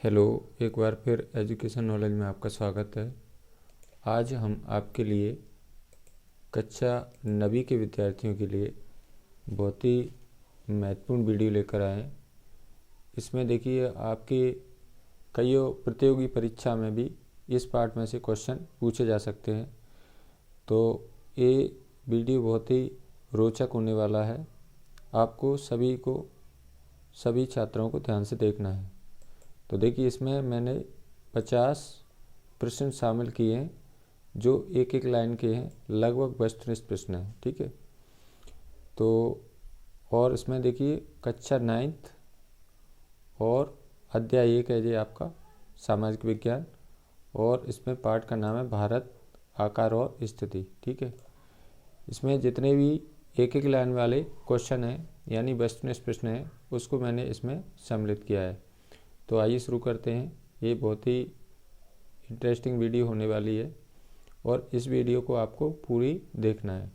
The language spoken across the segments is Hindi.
हेलो, एक बार फिर एजुकेशन नॉलेज में आपका स्वागत है। आज हम आपके लिए कक्षा 9वीं के विद्यार्थियों के लिए बहुत ही महत्वपूर्ण वीडियो लेकर आए हैं। इसमें देखिए आपके कई प्रतियोगी परीक्षा में भी इस पार्ट में से क्वेश्चन पूछे जा सकते हैं, तो ये वीडियो बहुत ही रोचक होने वाला है। आपको सभी छात्रों को ध्यान से देखना है। तो देखिए इसमें मैंने 50 प्रश्न शामिल किए हैं जो एक एक लाइन के हैं, लगभग वस्तुनिष्ठ प्रश्न हैं। ठीक है, तो और इसमें देखिए कक्षा 9th और अध्याय 1 है जी आपका सामाजिक विज्ञान, और इसमें पाठ का नाम है भारत आकार और स्थिति। ठीक है, इसमें जितने भी एक एक लाइन वाले क्वेश्चन हैं यानी वस्तुनिष्ठ प्रश्न हैं उसको मैंने इसमें सम्मिलित किया है। तो आइए शुरू करते हैं। ये बहुत ही इंटरेस्टिंग वीडियो होने वाली है और इस वीडियो को आपको पूरी देखना है।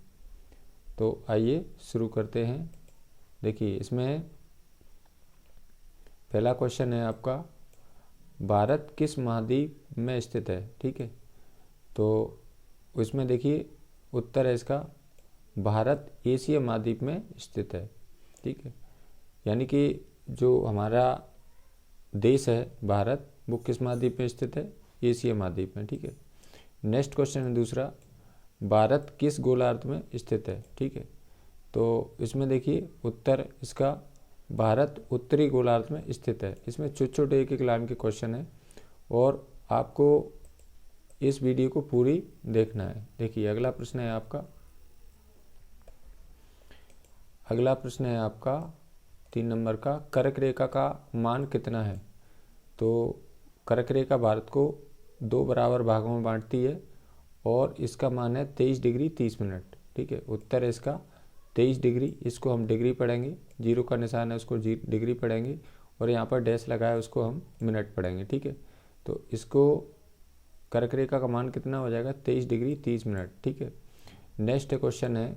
तो आइए शुरू करते हैं। देखिए इसमें पहला क्वेश्चन है आपका, भारत किस महाद्वीप में स्थित है। ठीक है, तो इसमें देखिए उत्तर है इसका, भारत एशिया महाद्वीप में स्थित है। ठीक है, यानी कि जो हमारा देश है भारत, वो किस महाद्वीप में स्थित है, एशिया महाद्वीप में। ठीक है, नेक्स्ट क्वेश्चन है दूसरा, भारत किस गोलार्ध में स्थित है। ठीक है, तो इसमें देखिए उत्तर इसका, भारत उत्तरी गोलार्ध में स्थित है। इसमें छोटे छोटे एक एक लाइन के क्वेश्चन है और आपको इस वीडियो को पूरी देखना है। देखिए अगला प्रश्न है आपका, 3 नंबर का, कर्क रेखा का मान कितना है। तो कर्क रेखा भारत को 2 बराबर भागों में बांटती है और इसका मान है 23 डिग्री 30 मिनट। ठीक है, उत्तर है इसका 23 डिग्री। इसको हम डिग्री पढ़ेंगे, जीरो का निशान है उसको डिग्री पढ़ेंगे और यहाँ पर डैश लगा है उसको हम मिनट पढ़ेंगे। ठीक है, तो इसको कर्क रेखा का मान कितना हो जाएगा, 23 डिग्री 30 मिनट। ठीक है, नेक्स्ट क्वेश्चन है,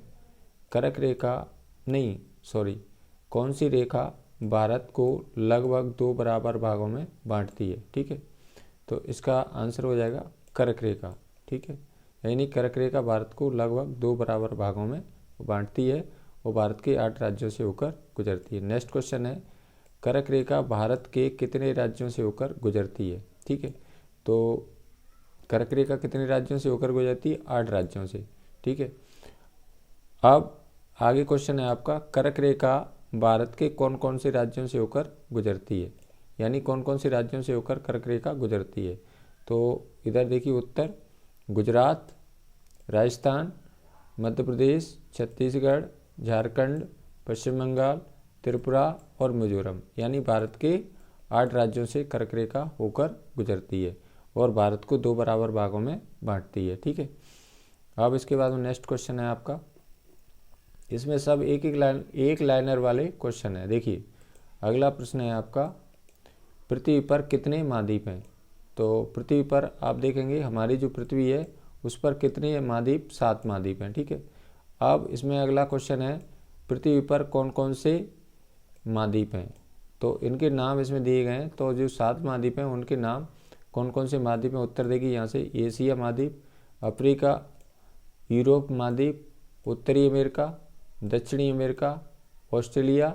कौन सी रेखा भारत को लगभग 2 बराबर भागों में बांटती है। ठीक है, तो इसका आंसर हो जाएगा कर्क रेखा। ठीक है, यानी कर्क रेखा भारत को लगभग 2 बराबर भागों में बांटती है और भारत के 8 राज्यों से होकर गुजरती है। नेक्स्ट क्वेश्चन है, कर्क रेखा भारत के कितने राज्यों से होकर गुजरती है। ठीक है, तो कर्क रेखा कितने राज्यों से होकर गुजरती है, 8 राज्यों से। ठीक है, अब आगे क्वेश्चन है आपका, कर्क रेखा भारत के कौन कौन से राज्यों से होकर गुजरती है, यानी कौन कौन से राज्यों से होकर कर्क रेखा गुजरती है। तो इधर देखिए उत्तर, गुजरात, राजस्थान, मध्य प्रदेश, छत्तीसगढ़, झारखंड, पश्चिम बंगाल, त्रिपुरा और मिजोरम, यानी भारत के 8 राज्यों से कर्क रेखा होकर गुजरती है और भारत को 2 बराबर भागों में बांटती है। ठीक है, अब इसके बाद में नेक्स्ट क्वेश्चन है आपका, इसमें सब एक लाइनर वाले क्वेश्चन है। देखिए अगला प्रश्न है आपका, पृथ्वी पर कितने महाद्वीप हैं। तो पृथ्वी पर आप देखेंगे हमारी जो पृथ्वी है उस पर कितने महाद्वीप, 7 महाद्वीप हैं। ठीक है, अब इसमें अगला क्वेश्चन है, पृथ्वी पर कौन कौन से महाद्वीप हैं, तो इनके नाम इसमें दिए गए हैं। तो जो 7 महाद्वीप हैं उनके नाम कौन कौन से महाद्वीप हैं, उत्तर देखिए यहाँ से, एशिया महाद्वीप, अफ्रीका, यूरोप महाद्वीप, उत्तरी अमेरिका, दक्षिणी अमेरिका, ऑस्ट्रेलिया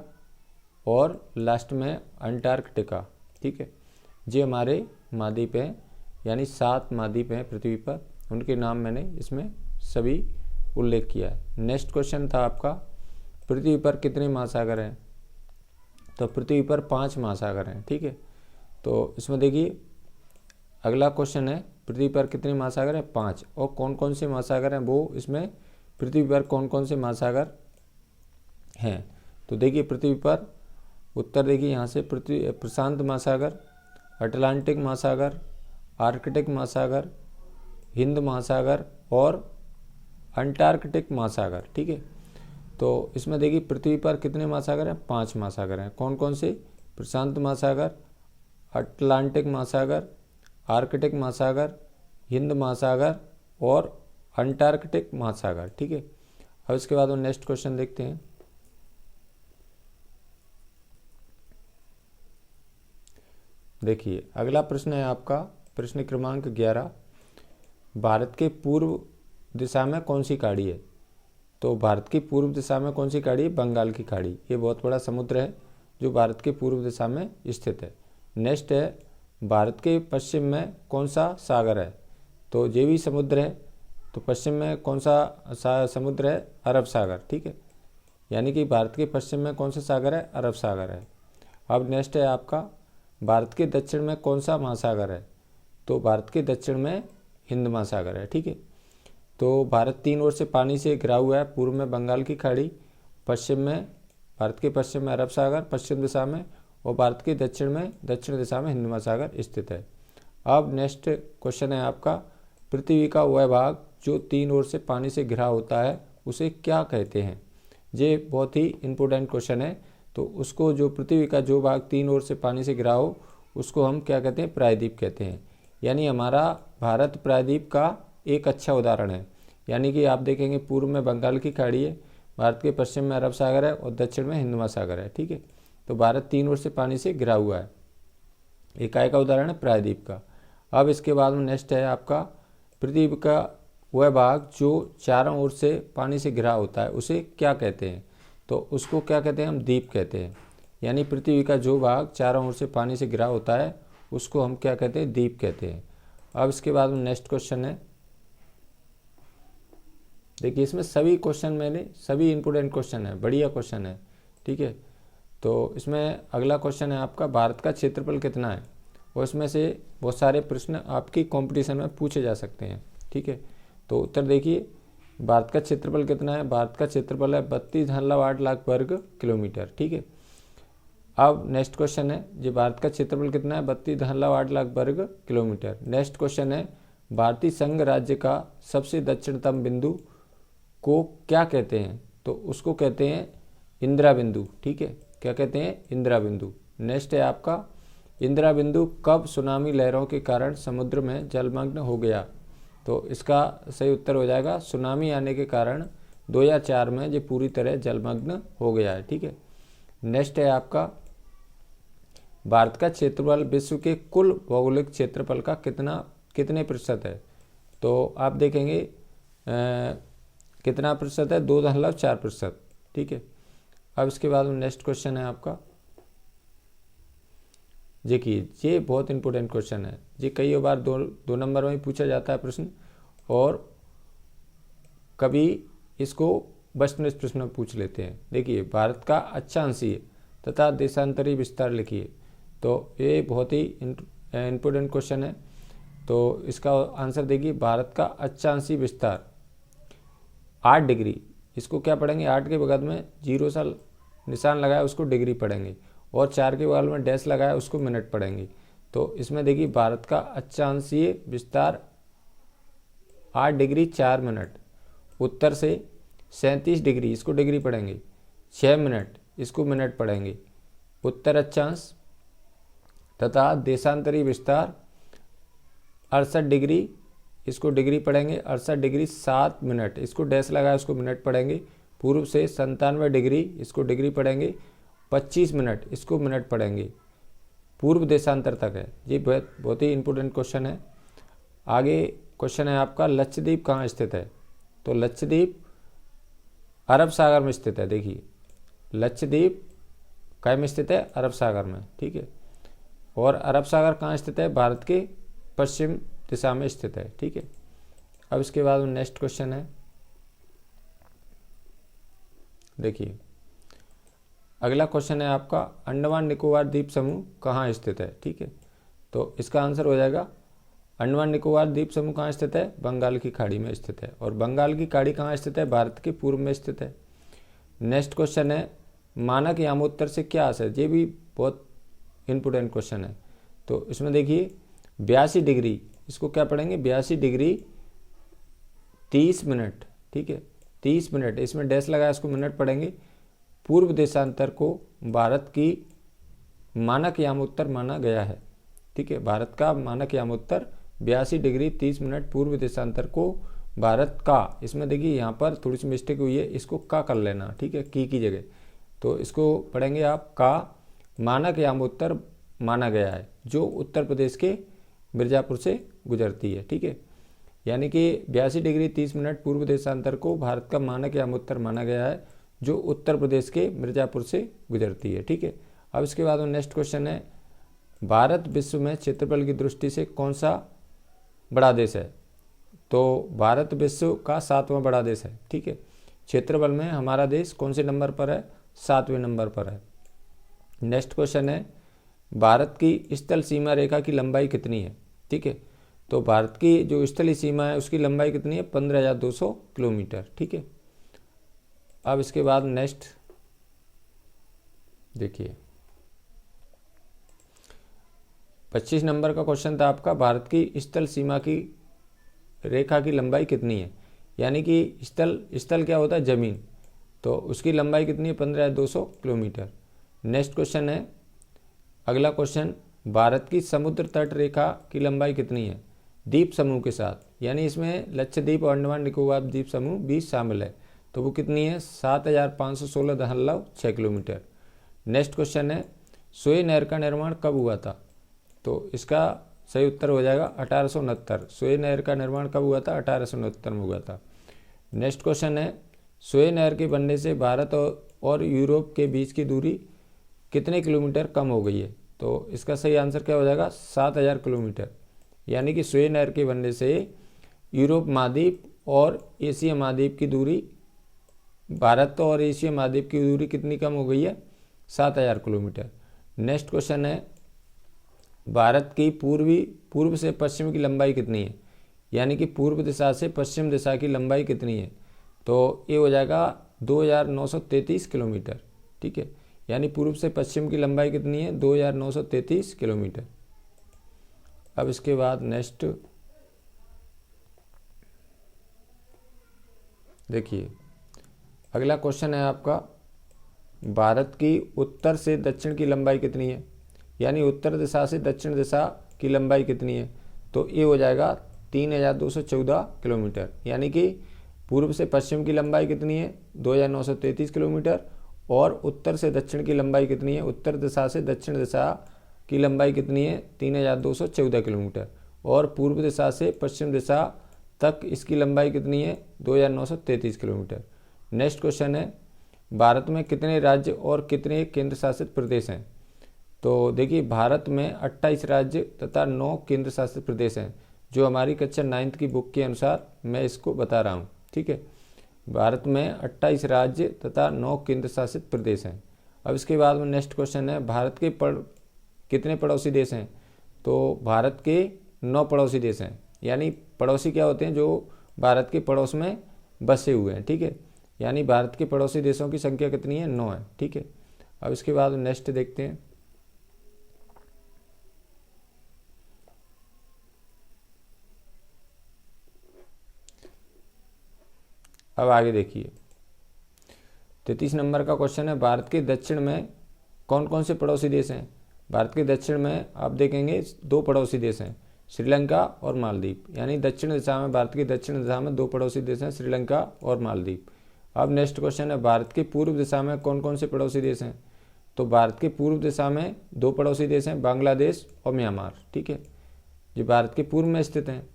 और लास्ट में अंटार्कटिका। ठीक है, ये हमारे महाद्वीप हैं, यानी 7 महाद्वीप हैं पृथ्वी पर, उनके नाम मैंने इसमें सभी उल्लेख किया है। नेक्स्ट क्वेश्चन था आपका, पृथ्वी पर कितने महासागर हैं। तो पृथ्वी पर 5 महासागर हैं। ठीक है, तो इसमें देखिए अगला क्वेश्चन है, पृथ्वी पर कितने महासागर हैं, 5, और कौन कौन से महासागर हैं वो इसमें, पृथ्वी पर कौन कौन से महासागर हैं। तो देखिए पृथ्वी पर उत्तर देखिए यहाँ से, पृथ्वी प्रशांत महासागर, अटलांटिक महासागर, आर्कटिक महासागर, हिंद महासागर और अंटार्कटिक महासागर। ठीक है, तो इसमें देखिए पृथ्वी पर कितने महासागर हैं, 5 महासागर हैं। कौन कौन से, प्रशांत महासागर, अटलांटिक महासागर, आर्कटिक महासागर, हिंद महासागर और अंटार्कटिक महासागर। ठीक है, अब इसके बाद नेक्स्ट क्वेश्चन देखते हैं, देखिए अगला प्रश्न है आपका प्रश्न क्रमांक 11, भारत के पूर्व दिशा में कौन सी खाड़ी है? तो भारत की पूर्व दिशा में कौन सी खाड़ी है? बंगाल की खाड़ी। ये बहुत बड़ा समुद्र है जो भारत के पूर्व दिशा में स्थित है। नेक्स्ट है, भारत के पश्चिम में कौन सा सागर है? तो ये भी समुद्र है। तो पश्चिम में कौन सा समुद्र है? अरब सागर। ठीक है, यानी कि भारत के पश्चिम में कौन सा सागर है? अरब सागर है। अब नेक्स्ट है आपका, भारत के दक्षिण में कौन सा महासागर है? तो भारत के दक्षिण में हिंद महासागर है। ठीक है, तो भारत 3 ओर से पानी से घिरा हुआ है। पूर्व में बंगाल की खाड़ी, पश्चिम में भारत के पश्चिम में अरब सागर पश्चिम दिशा में, और भारत के दक्षिण में दक्षिण दिशा में हिंद महासागर स्थित है। अब नेक्स्ट क्वेश्चन है आपका, पृथ्वी का वह भाग जो 3 ओर से पानी से घिरा होता है उसे क्या कहते हैं? ये बहुत ही इंपॉर्टेंट क्वेश्चन है। तो उसको, जो पृथ्वी का जो भाग 3 ओर से पानी से घिरा हो उसको हम क्या कहते हैं? प्रायद्वीप कहते हैं। यानी हमारा भारत प्रायद्वीप का एक अच्छा उदाहरण है। यानी कि आप देखेंगे पूर्व में बंगाल की खाड़ी है, भारत के पश्चिम में अरब सागर है और दक्षिण में हिंद महासागर है। ठीक है, तो भारत 3 ओर से पानी से घिरा हुआ है। इकाई का उदाहरण है प्रायद्वीप का। अब इसके बाद में नेक्स्ट है आपका, पृथ्वी का वह भाग जो चारों ओर से पानी से घिरा होता है उसे क्या कहते हैं? तो उसको क्या कहते हैं? हम द्वीप कहते हैं। यानी पृथ्वी का जो भाग चारों ओर से पानी से घिरा होता है उसको हम क्या कहते हैं? द्वीप कहते हैं। अब इसके बाद में नेक्स्ट क्वेश्चन है, देखिए इसमें सभी क्वेश्चन मैंने सभी इंपोर्टेंट क्वेश्चन है, बढ़िया क्वेश्चन है। ठीक है, तो इसमें अगला क्वेश्चन है आपका, भारत का क्षेत्रफल कितना है? और इसमें से बहुत सारे प्रश्न आपकी कंपटीशन में पूछे जा सकते हैं। ठीक है, तो उत्तर देखिए, भारत का क्षेत्रफल कितना है? भारत का क्षेत्रफल है 32.8 लाख वर्ग किलोमीटर। ठीक है, अब नेक्स्ट क्वेश्चन है, जी भारत का क्षेत्रफल कितना है? 32.8 लाख वर्ग किलोमीटर। नेक्स्ट क्वेश्चन है, भारतीय संघ राज्य का सबसे दक्षिणतम बिंदु को क्या कहते हैं? तो उसको कहते हैं इंदिरा बिंदु। ठीक है, क्या कहते हैं? इंदिरा बिंदु। नेक्स्ट है आपका, इंदिरा बिंदु कब सुनामी लहरों के कारण समुद्र में जलमग्न हो गया? तो इसका सही उत्तर हो जाएगा, सुनामी आने के कारण 2004 में ये पूरी तरह जलमग्न हो गया है। ठीक है, नेक्स्ट है आपका, भारत का क्षेत्रफल विश्व के कुल भौगोलिक क्षेत्रफल का कितने प्रतिशत है? तो आप देखेंगे कितना प्रतिशत है? 2.4%। ठीक है, अब इसके बाद नेक्स्ट क्वेश्चन है आपका, देखिए ये बहुत इंपॉर्टेंट क्वेश्चन है। ये कई बार दो नंबर में पूछा जाता है प्रश्न, और कभी इसको वस्तुनिष्ठ प्रश्न में पूछ लेते हैं। देखिए, भारत का अक्षांशीय तथा देशांतरी विस्तार लिखिए। तो ये बहुत ही इंपॉर्टेंट क्वेश्चन है। तो इसका आंसर देखिए, भारत का अक्षांशीय विस्तार 8 डिग्री, इसको क्या पढ़ेंगे? 8 के बगल में 0 सा निशान लगाया उसको डिग्री पढ़ेंगे, और 4 के बगल में डैश लगाया उसको मिनट पढ़ेंगे। तो इसमें देखिए, भारत का अक्षांशीय विस्तार 8 डिग्री 4 मिनट, उत्तर से 37 डिग्री, इसको डिग्री पढ़ेंगे, 6 मिनट, इसको मिनट पढ़ेंगे, उत्तर अक्षांश, तथा देशांतरी विस्तार 68 डिग्री, इसको डिग्री पढ़ेंगे, 68 डिग्री 7 मिनट, इसको डैश लगाया उसको मिनट पढ़ेंगे, पूर्व से 97 डिग्री, इसको डिग्री पढ़ेंगे, 25 मिनट, इसको मिनट पढ़ेंगे, पूर्व देशांतर तक है। ये बहुत ही इंपॉर्टेंट क्वेश्चन है। आगे क्वेश्चन है आपका, लक्षद्वीप कहाँ स्थित है? तो लक्षद्वीप अरब सागर में स्थित है। देखिए, लक्षद्वीप कहाँ में स्थित है? अरब सागर में। ठीक है, और अरब सागर कहाँ स्थित है? भारत के पश्चिम दिशा में स्थित है। ठीक है, अब इसके बाद नेक्स्ट क्वेश्चन है, देखिए अगला क्वेश्चन है आपका, अंडमान निकोबार द्वीप समूह कहाँ स्थित है? ठीक है, तो इसका आंसर हो जाएगा, अंडमान निकोबार द्वीप समूह कहाँ स्थित है? बंगाल की खाड़ी में स्थित है। और बंगाल की खाड़ी कहाँ स्थित है? भारत के पूर्व में स्थित है। नेक्स्ट क्वेश्चन है, मानक यामोत्तर से क्या आशय? ये भी बहुत इंपोर्टेंट क्वेश्चन है। तो इसमें देखिए 82 डिग्री, इसको क्या पढ़ेंगे? 82 डिग्री 30 मिनट। ठीक है, 30 मिनट, इसमें डैश लगाया इसको मिनट पढ़ेंगे, पूर्व देशांतर को भारत की मानक यामोत्तर माना गया है। ठीक है, भारत का मानक यामोत्तर 82 डिग्री 30 मिनट पूर्व देशांतर को भारत का, इसमें देखिए यहाँ पर थोड़ी सी मिस्टेक हुई है, इसको का कर लेना। ठीक है, की जगह, तो इसको पढ़ेंगे आप का मानक यामोत्तर माना गया है, जो उत्तर प्रदेश के मिर्ज़ापुर से गुजरती है। ठीक है, यानी कि 82 डिग्री 30 मिनट पूर्व देशांतर को भारत का मानक याम उत्तर माना गया है, जो उत्तर प्रदेश के मिर्ज़ापुर से गुजरती है। ठीक है, अब इसके बाद में नेक्स्ट क्वेश्चन है, भारत विश्व में क्षेत्रफल की दृष्टि से कौन सा बड़ा देश है? तो भारत विश्व का 7वां बड़ा देश है। ठीक है, क्षेत्रफल में हमारा देश कौन से नंबर पर है? 7वें नंबर पर है। नेक्स्ट क्वेश्चन है, भारत की स्थल सीमा रेखा की लंबाई कितनी है? ठीक है, तो भारत की जो स्थलीय सीमा है उसकी लंबाई कितनी है? 15,200 किलोमीटर। ठीक है, अब इसके बाद नेक्स्ट देखिए 25 नंबर का क्वेश्चन था आपका, भारत की स्थल सीमा की रेखा की लंबाई कितनी है? यानी कि स्थल क्या होता है? जमीन, तो उसकी लंबाई कितनी है? 15,200 किलोमीटर। नेक्स्ट क्वेश्चन है, अगला क्वेश्चन, भारत की समुद्र तट रेखा की लंबाई कितनी है द्वीप समूह के साथ? यानी इसमें लक्षद्वीप और अंडमान निकोबार द्वीप समूह भी शामिल है, तो वो कितनी है? 7,516.6 किलोमीटर। नेक्स्ट क्वेश्चन है, सुएज नहर का निर्माण कब हुआ था? तो इसका सही उत्तर हो जाएगा 1869। सुएज नहर का निर्माण कब हुआ था? 1869 में हुआ था। नेक्स्ट क्वेश्चन है, सुएज नहर के बनने से भारत और यूरोप के बीच की दूरी कितने किलोमीटर कम हो गई है? तो इसका सही आंसर क्या हो जाएगा? 7,000 किलोमीटर। यानी कि सुएज नहर के बनने से यूरोप महाद्वीप और एशिया महाद्वीप की दूरी, भारत और एशिया महाद्वीप की दूरी कितनी कम हो गई है? 7,000 किलोमीटर। नेक्स्ट क्वेश्चन है, भारत की पूर्व से पश्चिम की लंबाई कितनी है? यानी कि पूर्व दिशा से पश्चिम दिशा की लंबाई कितनी है? तो ये हो जाएगा 2,933 किलोमीटर। ठीक है, यानी पूर्व से पश्चिम की लंबाई कितनी है? 2,933 किलोमीटर। अब इसके बाद नेक्स्ट देखिए, अगला क्वेश्चन है आपका, भारत की उत्तर से दक्षिण की लंबाई कितनी है? यानी उत्तर दिशा से दक्षिण दिशा की लंबाई कितनी है? तो ये हो जाएगा 3,214 किलोमीटर। यानी कि पूर्व से पश्चिम की लंबाई कितनी है? 2,933 किलोमीटर। और उत्तर से दक्षिण की लंबाई कितनी है? उत्तर दिशा से दक्षिण दिशा की लंबाई कितनी है? 3,214 किलोमीटर। और पूर्व दिशा से पश्चिम दिशा तक इसकी लंबाई कितनी है? 2,933 किलोमीटर। नेक्स्ट क्वेश्चन है, भारत में कितने राज्य और कितने केंद्र शासित प्रदेश हैं? तो देखिए, भारत में 28 राज्य तथा 9 केंद्र शासित प्रदेश हैं, जो हमारी कक्षा 9th की बुक के अनुसार मैं इसको बता रहा हूँ। ठीक है, भारत में 28 राज्य तथा 9 केंद्र शासित प्रदेश हैं। अब इसके बाद में नेक्स्ट क्वेश्चन है, भारत के कितने पड़ोसी देश हैं? तो भारत के 9 पड़ोसी देश हैं। यानी पड़ोसी क्या होते हैं? जो भारत के पड़ोस में बसे हुए हैं। ठीक है, यानी भारत के पड़ोसी देशों की संख्या कितनी है? 9 है। ठीक है, अब इसके बाद नेक्स्ट देखते हैं, अब आगे देखिए 33 नंबर का क्वेश्चन है, भारत के दक्षिण में कौन कौन से पड़ोसी देश हैं? भारत के दक्षिण में आप देखेंगे 2 पड़ोसी देश हैं, श्रीलंका और मालदीव। यानी दक्षिण दिशा में, भारत की दक्षिण दिशा में 2 पड़ोसी देश हैं, श्रीलंका और मालदीव। अब नेक्स्ट क्वेश्चन है, भारत के पूर्व दिशा में कौन कौन से पड़ोसी देश हैं? तो भारत के पूर्व दिशा में 2 पड़ोसी देश हैं, बांग्लादेश और म्यांमार। ठीक है, जो भारत के पूर्व में स्थित हैं।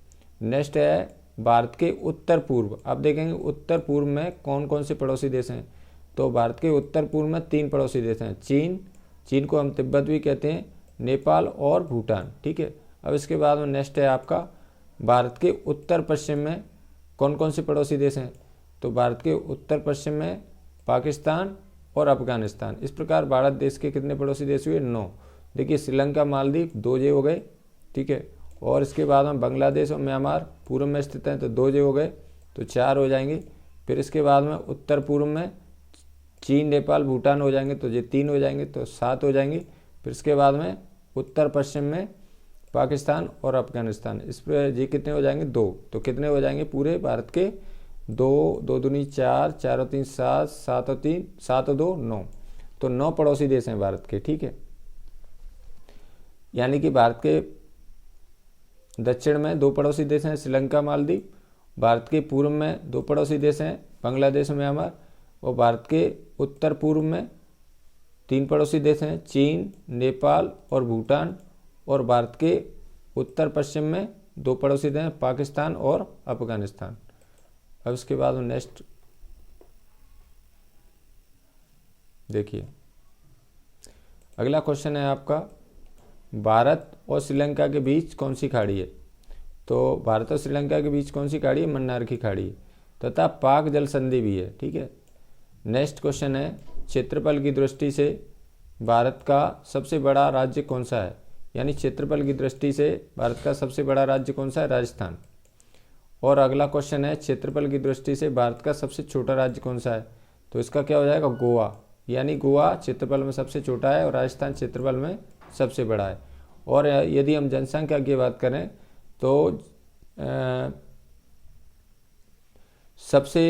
नेक्स्ट है, भारत के उत्तर पूर्व, आप देखेंगे उत्तर पूर्व में कौन कौन से पड़ोसी देश हैं? तो भारत के उत्तर पूर्व में 3 पड़ोसी देश हैं, चीन को हम तिब्बत भी कहते हैं, नेपाल और भूटान। ठीक है, अब इसके बाद में नेक्स्ट है आपका, भारत के उत्तर पश्चिम में कौन कौन से पड़ोसी देश हैं? तो भारत के उत्तर पश्चिम में पाकिस्तान और अफगानिस्तान। इस प्रकार भारत देश के कितने पड़ोसी देश हुए? 9। देखिए, श्रीलंका मालदीव 2 जे हो गए। ठीक है, और इसके बाद हम बांग्लादेश और म्यांमार पूर्व में स्थित हैं, तो 2 जे हो गए, तो 4 हो जाएंगे। फिर इसके बाद में उत्तर पूर्व में चीन नेपाल भूटान हो जाएंगे, तो ये 3 हो जाएंगे, तो 7 हो जाएंगे। फिर इसके बाद में उत्तर पश्चिम में पाकिस्तान और अफगानिस्तान, इस पर ये कितने हो जाएंगे? 2। तो कितने हो जाएंगे पूरे भारत के? 2 2 दूनी 4, 4 और 3 7, 7 और 3 7 और 2 9। तो 9 पड़ोसी देश हैं भारत के। ठीक है, यानी कि भारत के दक्षिण में 2 पड़ोसी देश हैं, श्रीलंका मालदीव। भारत के पूर्व में 2 पड़ोसी देश हैं, बांग्लादेश और म्यांमार। और भारत के उत्तर पूर्व में 3 पड़ोसी देश हैं, चीन, नेपाल और भूटान। और भारत के उत्तर पश्चिम में 2 पड़ोसी देश हैं, पाकिस्तान और अफगानिस्तान। अब इसके बाद नेक्स्ट देखिए, अगला क्वेश्चन है आपका, भारत और श्रीलंका के बीच कौन सी खाड़ी है? तो भारत और श्रीलंका के बीच कौन सी खाड़ी है? मन्नार की खाड़ी तथा पाक जल संधि भी है, ठीक है। नेक्स्ट क्वेश्चन है, क्षेत्रफल की दृष्टि से भारत का सबसे बड़ा राज्य कौन सा है? यानी क्षेत्रफल की दृष्टि से भारत का सबसे बड़ा राज्य कौन सा है? राजस्थान। और अगला क्वेश्चन है, क्षेत्रफल की दृष्टि से भारत का सबसे छोटा राज्य कौन सा है? तो इसका क्या हो जाएगा? गोवा। यानी गोवा क्षेत्रफल में सबसे छोटा है और राजस्थान क्षेत्रफल में सबसे बड़ा है। और यदि हम जनसंख्या की बात करें तो सबसे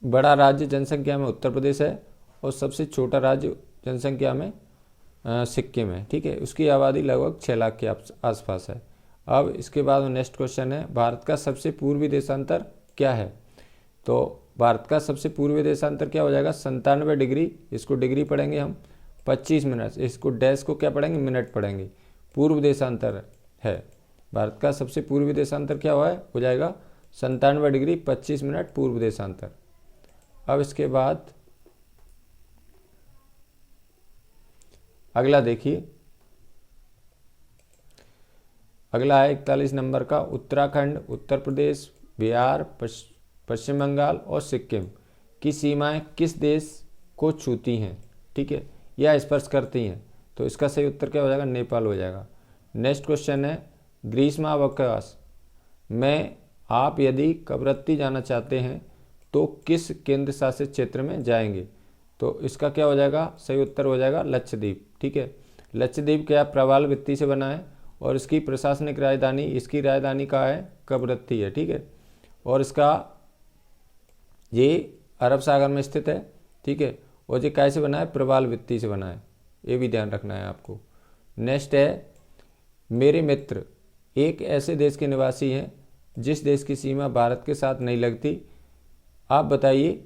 बड़ा राज्य जनसंख्या में उत्तर प्रदेश है और सबसे छोटा राज्य जनसंख्या में सिक्किम है, ठीक है। उसकी आबादी लगभग 6 लाख के आसपास है। अब इसके बाद नेक्स्ट क्वेश्चन है, भारत का सबसे पूर्वी देशांतर क्या है? तो भारत का सबसे पूर्वी देशांतर क्या हो जाएगा? 97 डिग्री। इसको डिग्री पढ़ेंगे हम। 25 मिनट। इसको डैश को क्या पढ़ेंगे? मिनट पढ़ेंगे। पूर्व देशांतर है। भारत का सबसे पूर्वी देशांतर क्या हुआ है? हो जाएगा 97 डिग्री 25 मिनट पूर्व देशांतर। अब इसके बाद अगला देखिए, अगला है 41 नंबर का, उत्तराखंड, उत्तर प्रदेश, बिहार, पश्चिम बंगाल और सिक्किम की सीमाएं किस देश को छूती हैं, ठीक है, या स्पर्श करती हैं? तो इसका सही उत्तर क्या हो जाएगा? नेपाल हो जाएगा। नेक्स्ट क्वेश्चन है, ग्रीष्मावकाश में आप यदि कवरत्ती जाना चाहते हैं तो किस केंद्र शासित क्षेत्र में जाएंगे? तो इसका क्या हो जाएगा? सही उत्तर हो जाएगा लक्षद्वीप, ठीक है। लक्षद्वीप क्या प्रवाल वित्ती से बना है और इसकी प्रशासनिक राजधानी, इसकी राजधानी कहाँ है? कवरत्ती है, ठीक है। और इसका ये अरब सागर में स्थित है, ठीक है। और ये कैसे बना है? प्रवाल वित्ती से बना है, ये भी ध्यान रखना है आपको। नेक्स्ट है, मेरे मित्र एक ऐसे देश के निवासी हैं जिस देश की सीमा भारत के साथ नहीं लगती, आप बताइए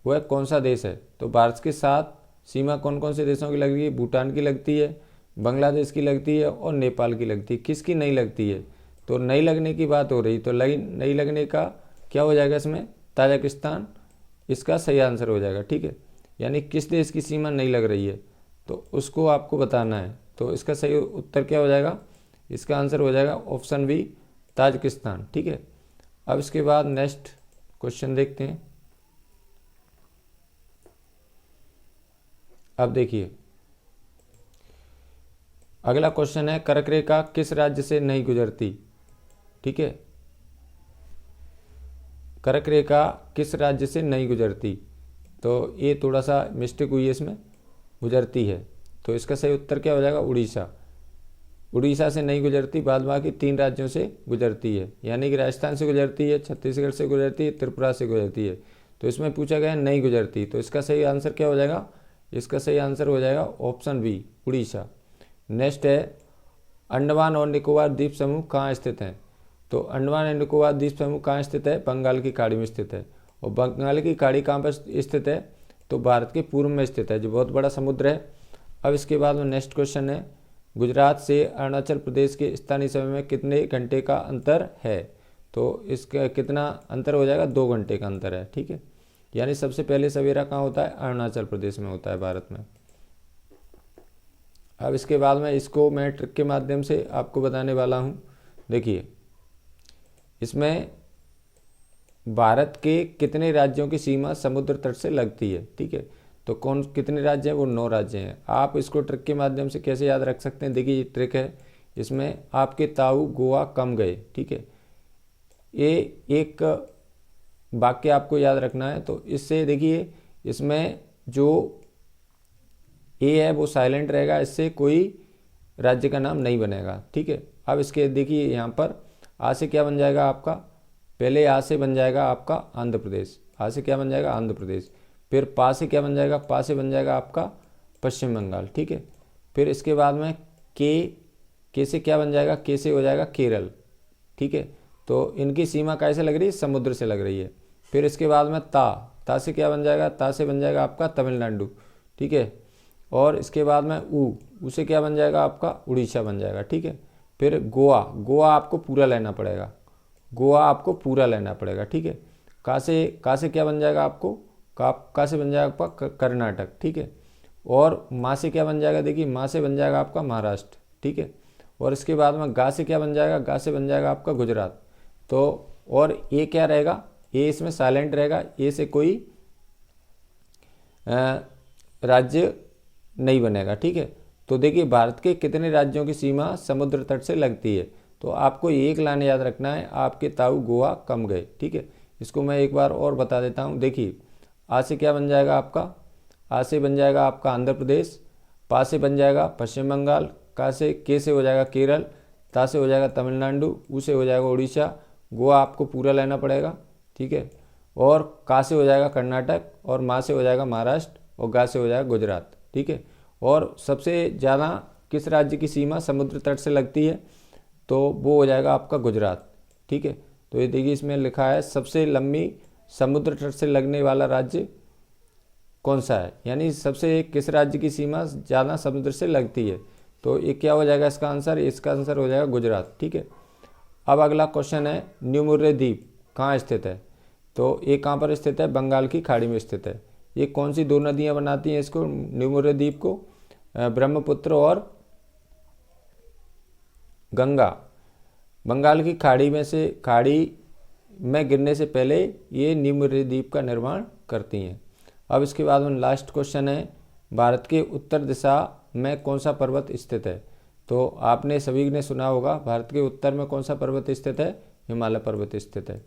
वह कौन सा देश है? तो भारत के साथ सीमा कौन कौन से देशों की लग रही है? भूटान की लगती है, बांग्लादेश की लगती है और नेपाल की लगती है। किसकी नहीं लगती है? तो नहीं लगने की बात हो रही, तो नहीं लगने का क्या हो जाएगा इसमें? ताजिकिस्तान इसका सही आंसर हो जाएगा, ठीक है। यानी किस देश की सीमा नहीं लग रही है तो उसको आपको बताना है। तो इसका सही उत्तर क्या हो जाएगा? इसका आंसर हो जाएगा ऑप्शन बी, ताजिकिस्तान, ठीक है। अब इसके बाद नेक्स्ट क्वेश्चन देखते हैं। अब देखिए, अगला क्वेश्चन है, कर्क रेखा किस राज्य से नहीं गुजरती, ठीक है। कर्क रेखा किस राज्य से नहीं गुजरती? तो ये थोड़ा सा मिस्टेक हुई है, इसमें गुजरती है। तो इसका सही उत्तर क्या हो जाएगा? उड़ीसा। उड़ीसा से नहीं गुजरती, बाद बाकी 3 राज्यों से गुजरती है। यानी कि राजस्थान से गुजरती है, छत्तीसगढ़ से गुजरती है, त्रिपुरा से गुजरती है। तो इसमें पूछा गया है नहीं गुजरती, तो इसका सही आंसर क्या हो जाएगा? इसका सही आंसर हो जाएगा ऑप्शन बी, उड़ीसा। नेक्स्ट है, अंडमान और निकोबार द्वीप समूह कहाँ स्थित हैं? तो अंडमान और निकोबार द्वीप समूह कहाँ स्थित है? बंगाल की खाड़ी में स्थित है। और बंगाल की खाड़ी कहाँ पर स्थित है? तो भारत के पूर्व में स्थित है, जो बहुत बड़ा समुद्र है। अब इसके बाद में नेक्स्ट क्वेश्चन है, गुजरात से अरुणाचल प्रदेश के स्थानीय समय में कितने घंटे का अंतर है? तो इसका कितना अंतर हो जाएगा? 2 घंटे का अंतर है, ठीक है। यानी सबसे पहले सवेरा कहाँ होता है? अरुणाचल प्रदेश में होता है, भारत में। अब इसके बाद में इसको मैं ट्रिक के माध्यम से आपको बताने वाला हूँ। देखिए, इसमें भारत के कितने राज्यों की सीमा समुद्र तट से लगती है, ठीक है। तो कौन कितने राज्य हैं? वो 9 राज्य हैं। आप इसको ट्रिक के माध्यम से कैसे याद रख सकते हैं? देखिए, ये ट्रिक है, इसमें आपके ताऊ गोवा कम गए, ठीक है। ये एक वाक्य आपको याद रखना है। तो इससे देखिए, इसमें जो ए है वो साइलेंट रहेगा, इससे कोई राज्य का नाम नहीं बनेगा, ठीक है। अब इसके देखिए, यहाँ पर आ से क्या बन जाएगा आपका? पहले आ से बन जाएगा आपका आंध्र प्रदेश। आ से क्या बन जाएगा? आंध्र प्रदेश। फिर पा से क्या बन जाएगा? पा से बन जाएगा आपका पश्चिम बंगाल, ठीक है। फिर इसके बाद में के से क्या बन जाएगा? के से हो जाएगा केरल, ठीक है। तो इनकी सीमा कैसे लग रही है? समुद्र से लग रही है। फिर इसके बाद में ता से क्या बन जाएगा? ता से बन जाएगा आपका तमिलनाडु, ठीक है। और इसके बाद में ऊ से क्या बन जाएगा आपका उड़ीसा बन जाएगा, ठीक है। फिर गोवा, गोवा आपको पूरा लेना पड़ेगा, गोवा आपको पूरा लेना पड़ेगा, ठीक है। का से क्या बन जाएगा आपको, का से बन जाएगा आपका कर्नाटक, ठीक है। और माँ से क्या बन जाएगा, देखिए माँ से बन जाएगा आपका महाराष्ट्र, ठीक है। और इसके बाद में गा से क्या बन जाएगा, गा से बन जाएगा आपका गुजरात। तो और ए क्या रहेगा, ए इसमें साइलेंट रहेगा, ए से कोई राज्य नहीं बनेगा, ठीक है। तो देखिए भारत के कितने राज्यों की सीमा समुद्र तट से लगती है, तो आपको एक लाइन याद रखना है, आपके ताऊ गोवा कम गए, ठीक है। इसको मैं एक बार और बता देता हूँ। देखिए आ से क्या बन जाएगा आपका, आ से बन जाएगा आपका आंध्र प्रदेश, पा से बन जाएगा पश्चिम बंगाल, का से के से हो जाएगा केरल, ता से हो जाएगा तमिलनाडु, ऊ से हो जाएगा उड़ीसा, गोवा आपको पूरा लेना पड़ेगा, ठीक है। और का से हो जाएगा कर्नाटक, और माँ से हो जाएगा महाराष्ट्र, और गा से हो जाएगा गुजरात, ठीक है। और सबसे ज़्यादा किस राज्य की सीमा समुद्र तट से लगती है, तो वो हो जाएगा आपका गुजरात, ठीक है। तो ये देखिए इसमें लिखा है सबसे लंबी समुद्र तट से लगने वाला राज्य कौन सा है, यानी सबसे किस राज्य की सीमा ज़्यादा समुद्र से लगती है, तो ये क्या हो जाएगा इसका आंसर, इसका आंसर हो जाएगा गुजरात, ठीक है। अब अगला क्वेश्चन है न्यू मुर्रे द्वीप कहाँ स्थित है, तो ये कहाँ पर स्थित है, बंगाल की खाड़ी में स्थित है। ये कौन सी दो नदियाँ बनाती हैं इसको, न्यू मुर्रे द्वीप को, ब्रह्मपुत्र और गंगा। बंगाल की खाड़ी में गिरने से पहले ये न्यू मुर्रे द्वीप का निर्माण करती हैं। अब इसके बाद में लास्ट क्वेश्चन है भारत के उत्तर दिशा में कौन सा पर्वत स्थित है, तो आपने सभी ने सुना होगा भारत के उत्तर में कौन सा पर्वत स्थित है, हिमालय पर्वत स्थित है।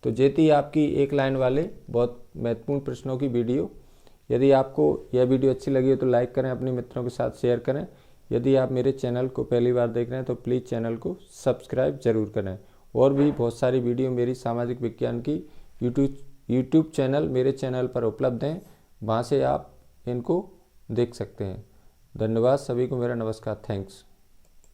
तो ये थी आपकी एक लाइन वाले बहुत महत्वपूर्ण प्रश्नों की वीडियो। यदि आपको यह वीडियो अच्छी लगी हो तो लाइक करें, अपने मित्रों के साथ शेयर करें। यदि आप मेरे चैनल को पहली बार देख रहे हैं तो प्लीज़ चैनल को सब्सक्राइब जरूर करें। और भी बहुत सारी वीडियो मेरी सामाजिक विज्ञान की यूट्यूब चैनल मेरे चैनल पर उपलब्ध हैं, वहाँ से आप इनको देख सकते हैं। धन्यवाद सभी को, मेरा नमस्कार, थैंक्स।